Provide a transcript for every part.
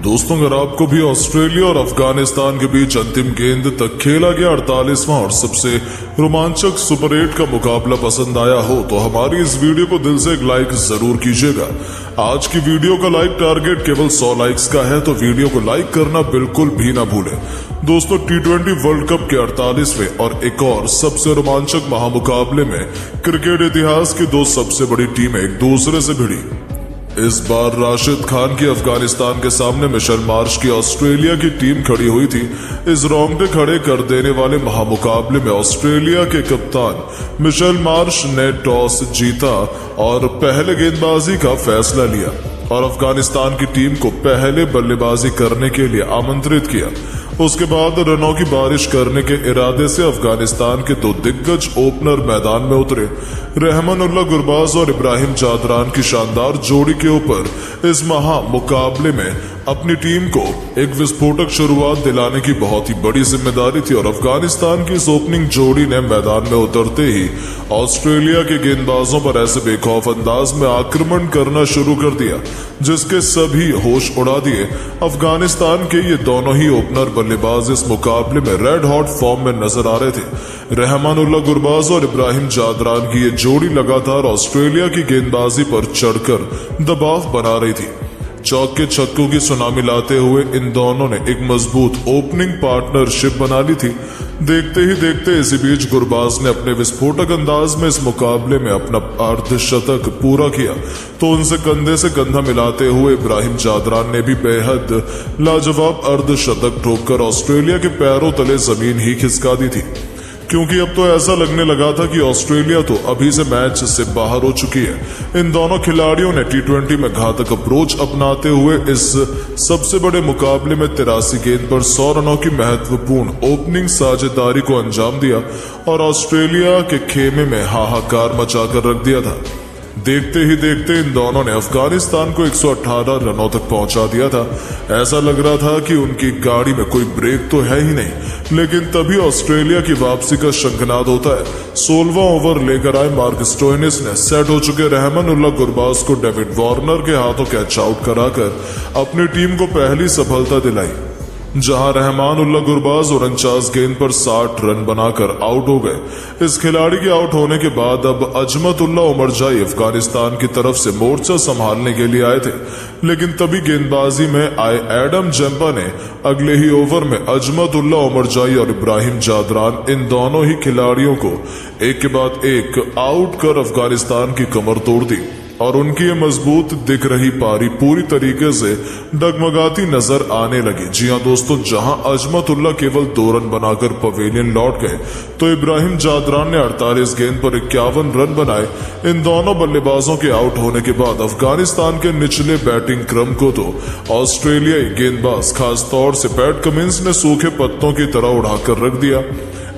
दोस्तों, अगर आपको भी ऑस्ट्रेलिया और अफगानिस्तान के बीच अंतिम गेंद तक खेला गया 48वां और सबसे रोमांचक सुपर 8 का मुकाबला पसंद आया हो तो हमारी इस वीडियो को दिल से एक लाइक जरूर कीजिएगा। आज की वीडियो का लाइक टारगेट केवल 100 लाइक्स का है, तो वीडियो को लाइक करना बिल्कुल भी ना भूलें। दोस्तों, T20 वर्ल्ड कप के 48वें और एक और सबसे रोमांचक महामुकाबले में क्रिकेट इतिहास की दो सबसे बड़ी टीमें एक दूसरे से भिड़ी। इस बार राशिद खान की अफगानिस्तान के सामने मिशेल मार्श की ऑस्ट्रेलिया की टीम खड़ी हुई थी। इस रोंगटे खड़े कर देने वाले महामुकाबले में ऑस्ट्रेलिया के कप्तान मिशेल मार्श ने टॉस जीता और पहले गेंदबाजी का फैसला लिया और अफगानिस्तान की टीम को पहले बल्लेबाजी करने के लिए आमंत्रित किया। उसके बाद रनों की बारिश करने के इरादे से अफगानिस्तान के दो दिग्गज ओपनर मैदान में उतरे। रहमानुल्लाह गुरबाज और इब्राहिम जादरान की शानदार जोड़ी के ऊपर इस महामुकाबले में अपनी टीम को एक विस्फोटक शुरुआत दिलाने की बहुत ही बड़ी जिम्मेदारी थी और अफगानिस्तान की इस ओपनिंग जोड़ी ने मैदान में उतरते ही ऑस्ट्रेलिया के गेंदबाजों पर ऐसे बेखौफ अंदाज में आक्रमण करना शुरू कर दिया जिसके सभी होश उड़ा दिए। अफगानिस्तान के ये दोनों ही ओपनर बल्लेबाज इस मुकाबले में रेड हॉट फॉर्म में नजर आ रहे थे। रहमानुल्लाह गुरबाज और इब्राहिम जादरान की ये जोड़ी लगातार ऑस्ट्रेलिया की गेंदबाजी पर चढ़कर दबाव बना रही थी। चौक के छक्कों की सुनामी लाते हुए इन दोनों ने एक मजबूत ओपनिंग पार्टनरशिप बना ली थी। देखते ही देखते इसी बीच गुरबाज ने अपने विस्फोटक अंदाज में इस मुकाबले में अपना अर्धशतक पूरा किया तो उनसे कंधे से कंधा मिलाते हुए इब्राहिम जादरान ने भी बेहद लाजवाब अर्धशतक ठोककर ऑस्ट्रेलिया के पैरों तले जमीन ही खिसका दी थी, क्योंकि अब तो ऐसा लगने लगा था कि ऑस्ट्रेलिया तो अभी से मैच से बाहर हो चुकी है। इन दोनों खिलाड़ियों ने T20 में घातक अप्रोच अपनाते हुए इस सबसे बड़े मुकाबले में 83 गेंद पर 100 रनों की महत्वपूर्ण ओपनिंग साझेदारी को अंजाम दिया और ऑस्ट्रेलिया के खेमे में हाहाकार मचाकर रख दिया था। देखते ही देखते इन दोनों ने अफगानिस्तान को 118 रनों तक पहुंचा दिया था। ऐसा लग रहा था कि उनकी गाड़ी में कोई ब्रेक तो है ही नहीं, लेकिन तभी ऑस्ट्रेलिया की वापसी का शंखनाद होता है। 16वां ओवर लेकर आए मार्क स्टोइनिस ने सेट हो चुके रहमानुल्लाह गुरबाज को डेविड वार्नर के हाथों कैच आउट कराकर अपनी टीम को पहली सफलता दिलाई, जहां रहमानुल्लाह गुरबाज 49 गेंद पर 60 रन बनाकर आउट हो गए। इस खिलाड़ी के आउट होने के बाद अब अजमतुल्लाह उमरजाई अफगानिस्तान की तरफ से मोर्चा संभालने के लिए आए थे, लेकिन तभी गेंदबाजी में आए एडम जंपा ने अगले ही ओवर में अजमतुल्लाह उमरजाई और इब्राहिम जादरान इन दोनों ही खिलाड़ियों को एक के बाद एक आउट कर अफगानिस्तान की कमर तोड़ दी और उनकी ये मजबूत दिख रही पारी पूरी तरीके से डगमगाती नजर आने लगी। जी हां दोस्तों, जहां अजमतुल्लाह केवल 2 रन बनाकर पवेलियन लौट गए तो इब्राहिम जादरान ने 48 गेंद पर 51 रन बनाए। इन दोनों बल्लेबाजों के आउट होने के बाद अफगानिस्तान के निचले बैटिंग क्रम को तो ऑस्ट्रेलियाई गेंदबाज खासतौर से पैट कमिंस ने सूखे पत्तों की तरह उड़ाकर रख दिया।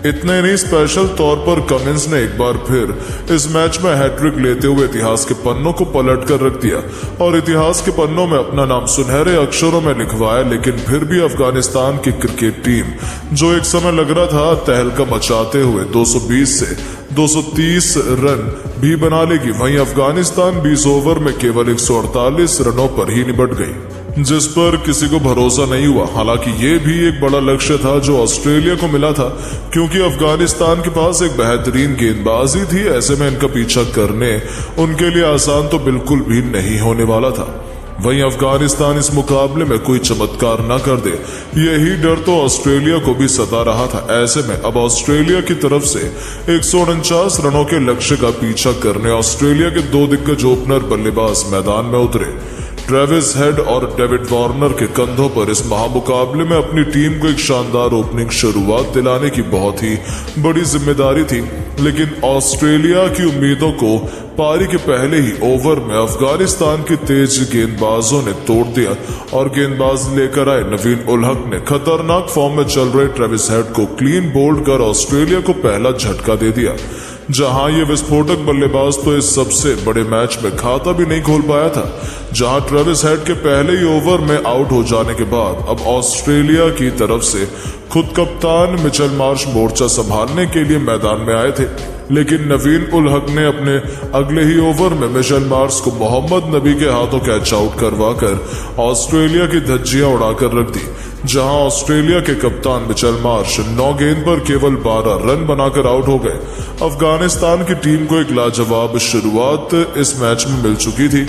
इतने नहीं, स्पेशल तौर पर कमिंस ने एक बार फिर इस मैच में हैट्रिक लेते हुए इतिहास के पन्नों को पलट कर रख दिया और इतिहास के पन्नों में अपना नाम सुनहरे अक्षरों में लिखवाया। लेकिन फिर भी अफगानिस्तान की क्रिकेट टीम, जो एक समय लग रहा था तहलका मचाते हुए 220 से 230 रन भी बना लेगी, वहीं अफगानिस्तान 20 ओवर में केवल 148 रनों पर ही निपट गई, जिस पर किसी को भरोसा नहीं हुआ। हालांकि ये भी एक बड़ा लक्ष्य था जो ऑस्ट्रेलिया को मिला था, क्योंकि अफगानिस्तान के पास एक बेहतरीन गेंदबाजी थी। ऐसे में इनका पीछा करने उनके लिए आसान तो बिल्कुल भी नहीं होने वाला था। वहीं अफगानिस्तान इस मुकाबले में कोई चमत्कार न कर दे, यही डर तो ऑस्ट्रेलिया को भी सता रहा था। ऐसे में अब ऑस्ट्रेलिया की तरफ से 149 रनों के लक्ष्य का पीछा करने ऑस्ट्रेलिया के दो दिग्गज ओपनर बल्लेबाज मैदान में उतरे। ट्रेविस हेड और डेविड वार्नर के कंधों पर इस महामुकाबले में अपनी टीम को एक शानदार ओपनिंग शुरुआत दिलाने की बहुत ही बड़ी जिम्मेदारी थी, लेकिन ऑस्ट्रेलिया की उम्मीदों को पारी के पहले ही ओवर में अफगानिस्तान के तेज गेंदबाजों ने तोड़ दिया और गेंदबाज लेकर आए नवीन उल हक ने खतरनाक फॉर्म में चल रहे ट्रेविस हेड को क्लीन बोल्ड कर ऑस्ट्रेलिया को पहला झटका दे दिया। जहां ये विस्फोटक बल्लेबाज तो इस सबसे बड़े मैच में खाता भी नहीं खोल पाया था, जहां ट्रेविस हेड के पहले ही ओवर में आउट हो जाने के बाद अब ऑस्ट्रेलिया की तरफ से खुद कप्तान मिचेल मार्श मोर्चा संभालने के लिए मैदान में आए थे। लेकिन नवीन उल हक ने अपने अगले ही ओवर में मिशेल मार्श को मोहम्मद नबी के हाथों कैच आउट करवाकर ऑस्ट्रेलिया की धज्जियां उड़ाकर रख दी, जहां ऑस्ट्रेलिया के कप्तान मिशेल मार्श 9 गेंद पर केवल 12 रन बनाकर आउट हो गए। अफगानिस्तान की टीम को एक लाजवाब शुरुआत इस मैच में मिल चुकी थी।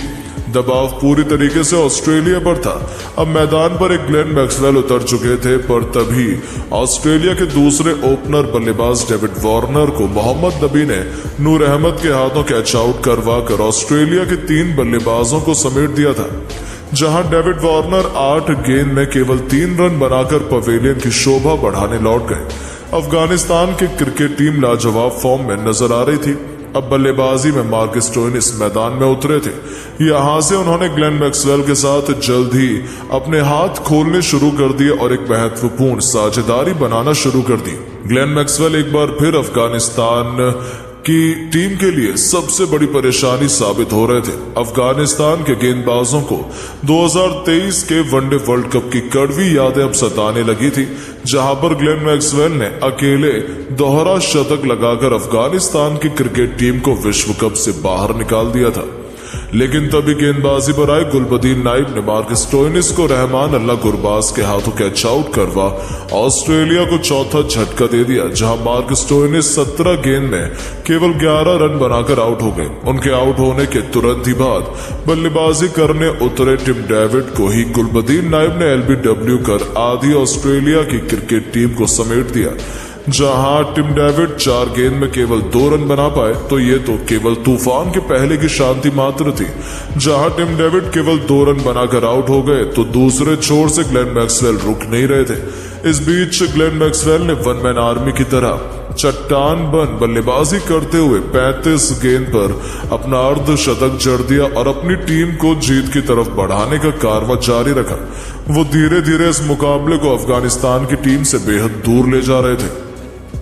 दबाव पूरी तरीके से ऑस्ट्रेलिया पर था। अब मैदान पर एक ग्लेन मैक्सवेल उतर चुके थे, पर तभी ऑस्ट्रेलिया के दूसरे ओपनर बल्लेबाज डेविड वार्नर को मोहम्मद नबी ने नूर अहमद के हाथों कैच आउट करवाकर ऑस्ट्रेलिया के 3 बल्लेबाजों को समेट दिया था, जहां डेविड वार्नर 8 गेंद में केवल 3 रन बनाकर पवेलियन की शोभा बढ़ाने लौट गए। अफगानिस्तान की क्रिकेट टीम लाजवाब फॉर्म में नजर आ रही थी। अब बल्लेबाजी में मार्क स्टोइनिस मैदान में उतरे थे। यहां से उन्होंने ग्लेन मैक्सवेल के साथ जल्द ही अपने हाथ खोलने शुरू कर दिए और एक महत्वपूर्ण साझेदारी बनाना शुरू कर दी। ग्लेन मैक्सवेल एक बार फिर अफगानिस्तान की टीम के लिए सबसे बड़ी परेशानी साबित हो रहे थे। अफगानिस्तान के गेंदबाजों को 2023 के वनडे वर्ल्ड कप की कड़वी यादें अब सताने लगी थी, जहां पर ग्लेन मैक्सवेल ने अकेले दोहरा शतक लगाकर अफगानिस्तान की क्रिकेट टीम को विश्व कप से बाहर निकाल दिया था। लेकिन तभी गेंदबाजी पर आए गुलबदीन नाइब ने मार्क स्टोइनिस को रहमान अल्लाह गुरबाज के हाथों कैच आउट करवा ऑस्ट्रेलिया को चौथा झटका दे दिया, जहां मार्क स्टोइनिस 17 गेंद में केवल 11 रन बनाकर आउट हो गए। उनके आउट होने के तुरंत ही बाद बल्लेबाजी करने उतरे टिम डेविड को ही गुलबदीन नाइब ने LBW कर आधी ऑस्ट्रेलिया की क्रिकेट टीम को समेट दिया। जहां टिम डेविड 4 गेंद में केवल 2 रन बना पाए, तो ये तो केवल तूफान के पहले की शांति मात्र थी। जहां टिम डेविड केवल 2 रन बनाकर आउट हो गए, तो दूसरे छोर से ग्लेन मैक्सवेल रुक नहीं रहे थे। इस बीच ग्लेन मैक्सवेल ने वन मैन आर्मी की तरह चट्टान बन बल्लेबाजी करते हुए 35 गेंद पर अपना अर्धशतक जड़ दिया और अपनी टीम को जीत की तरफ बढ़ाने का कारवां जारी रखा। वो धीरे धीरे इस मुकाबले को अफगानिस्तान की टीम से बेहद दूर ले जा रहे थे।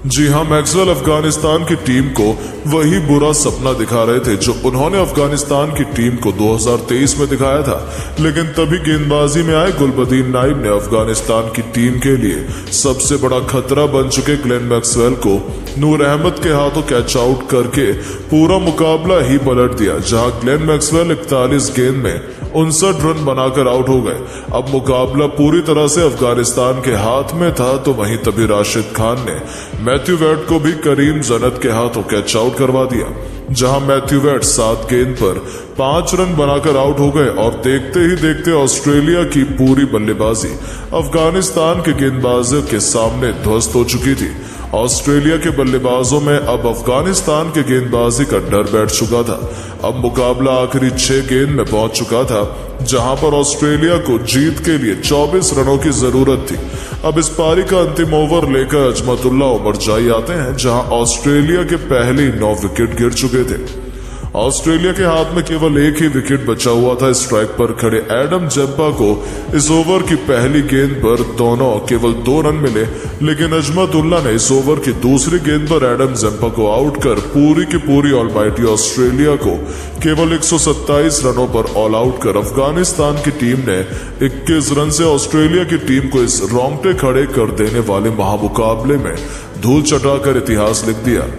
जी हां, मैक्सवेल अफगानिस्तान की टीम को वही बुरा सपना दिखा रहे थे जो उन्होंने अफगानिस्तान की टीम को 2023 में दिखाया था। लेकिन तभी गेंदबाजी में आए गुलबदीन नाइब ने अफगानिस्तान की टीम के लिए सबसे बड़ा खतरा बन चुके ग्लेन मैक्सवेल को नूर अहमद के हाथों कैच आउट करके पूरा मुकाबला ही पलट दिया, जहां ग्लेन मैक्सवेल 41 गेंद में 59 रन बनाकर आउट हो गए। अब मुकाबला पूरी तरह से अफगानिस्तान के हाथ में था, तो वहीं तभी राशिद खान ने मैथ्यू वेड को भी करीम जन्नत के हाथों कैच आउट करवा दिया, जहां मैथ्यू वेड 7 गेंद पर 5 रन बनाकर आउट हो गए और देखते ही देखते ऑस्ट्रेलिया की पूरी बल्लेबाजी अफगानिस्तान के गेंदबाजों के सामने ध्वस्त हो चुकी थी। ऑस्ट्रेलिया के बल्लेबाजों में अब अफगानिस्तान के गेंदबाजी का डर बैठ चुका था। अब मुकाबला आखिरी 6 गेंद में पहुंच चुका था, जहां पर ऑस्ट्रेलिया को जीत के लिए 24 रनों की जरूरत थी। अब इस पारी का अंतिम ओवर लेकर अजमतुल्ला उमरजाई आते हैं, जहां ऑस्ट्रेलिया के पहले ही 9 विकेट गिर चुके थे। ऑस्ट्रेलिया के हाथ में केवल एक ही विकेट बचा हुआ था। स्ट्राइक पर खड़े एडम जेम्पा को इस ओवर की पहली गेंद पर दोनों केवल 2 रन मिले, लेकिन अजमतुल्ला ने इस ओवर की दूसरी गेंद पर एडम जेम्पा को आउट कर पूरी की पूरी ऑलमाइटी ऑस्ट्रेलिया को केवल 127 रनों पर ऑल आउट कर अफगानिस्तान की टीम ने 21 रन से ऑस्ट्रेलिया की टीम को इस रोंगटे खड़े कर देने वाले महामुकाबले में धूल चटाकर इतिहास लिख दिया।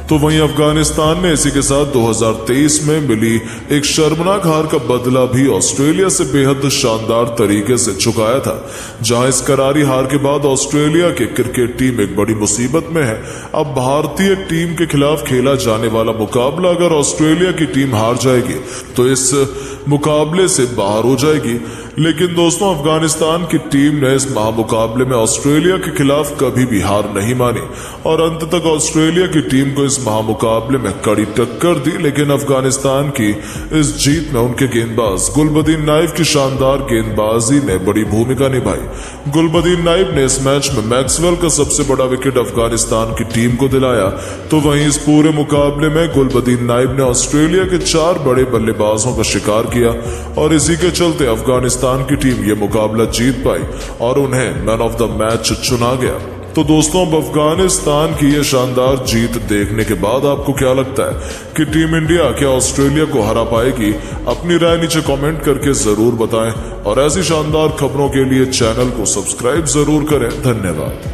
तो वहीं अफगानिस्तान ने इसी के साथ 2023 में मिली एक शर्मनाक हार का बदला भी ऑस्ट्रेलिया से बेहद शानदार तरीके से चुकाया था, जहां इस करारी हार के बाद ऑस्ट्रेलिया की क्रिकेट टीम एक बड़ी मुसीबत में है। अब भारतीय टीम के खिलाफ खेला जाने वाला मुकाबला अगर ऑस्ट्रेलिया की टीम हार जाएगी तो इस मुकाबले से बाहर हो जाएगी। लेकिन दोस्तों, अफगानिस्तान की टीम ने इस महामुकाबले में ऑस्ट्रेलिया के खिलाफ कभी भी हार नहीं मानी और अंत तक ऑस्ट्रेलिया की टीम को इस महामुकाबले में कड़ी टक्कर दी। लेकिन अफगानिस्तान की इस जीत में उनके गेंदबाज गुलबदीन नाइब की शानदार गेंदबाजी ने बड़ी भूमिका निभाई। गुलबदीन नाइब ने इस मैच में मैक्सवेल का सबसे बड़ा विकेट अफगानिस्तान की टीम को दिलाया। तो वहीं इस पूरे मुकाबले में गुलबदीन नाइब ने ऑस्ट्रेलिया के 4 बड़े बल्लेबाजों का शिकार किया और इसी के चलते अफगानिस्तान की टीम ये मुकाबला जीत पाई और उन्हें मैन ऑफ द मैच चुना गया। तो दोस्तों, अब अफगानिस्तान की ये शानदार जीत देखने के बाद आपको क्या लगता है कि टीम इंडिया क्या ऑस्ट्रेलिया को हरा पाएगी? अपनी राय नीचे कमेंट करके जरूर बताएं और ऐसी शानदार खबरों के लिए चैनल को सब्सक्राइब जरूर करें। धन्यवाद।